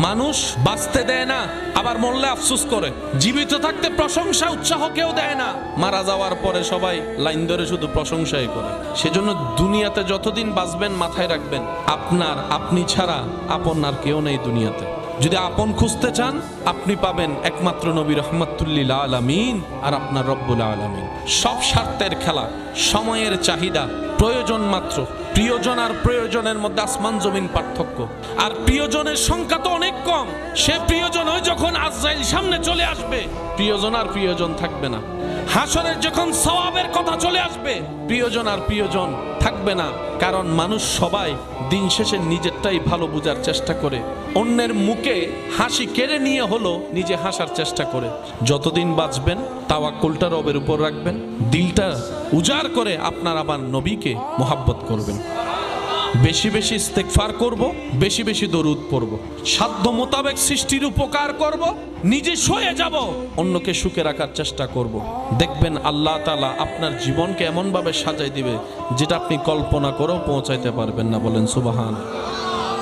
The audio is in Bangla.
মানুষ বাঁচতে দেয় না, আবার মরলে আফসোস করে। জীবিত থাকতে প্রশংসা উৎসাহ কেউ দেয় না, মারা যাওয়ার পরে সবাই লাইন ধরে শুধু প্রশংসাই করে। সেজন্য দুনিয়াতে যতদিন বাঁচবেন মাথায় রাখবেন, আপনি ছাড়া আপন আর কেউ নেই দুনিয়াতে। যদি আপন খুঁজতে চান, আপনি পাবেন একমাত্র নবী রহমাতুল্লিল আলামিন আর আপনার রব্বুল আলামিন। সব স্বার্থের খেলা, সময়ের চাহিদা, প্রয়োজন মাত্র। প্রিয়জন আর প্রয়োজনের মধ্যে আসমান জমিন পার্থক্য। আর প্রিয়জনের সংখ্যা তো অনেক কম। সে প্রিয়জন হয় যখন আজরাইল সামনে চলে আসবে, প্রিয়জন আর প্রিয়জন থাকবে না। হাসরের যখন সওয়াবের কথা চলে আসবে, প্রিয়জন আর প্রিয়জন থাকবে না। কারণ মানুষ সবাই দিন শেষে নিজেরটাই ভালো বোঝার চেষ্টা করে, অন্যের মুখে হাসি কেড়ে নিয়ে হলো নিজে হাসার চেষ্টা করে। যতদিন বাঁচবেন তাওয়াক্কুলটা রবের উপর রাখবেন, দিলটা উজাড় করে আপনার আবার নবীকে মোহাব্বত করবেন। বেশি বেশি ইস্তেগফার করব, বেশি বেশি দরুদ পড়ব, সাধ্য মোতাবেক সৃষ্টির উপকার করব, নিজে সয়ে যাব, অন্যকে সুখে রাখার চেষ্টা করব। দেখবেন আল্লাহ তাআলা আপনার জীবনকে এমনভাবে সাজাই দিবে যেটা আপনি কল্পনা করেও পৌঁছাইতে পারবেন না। বলেন সুবহান।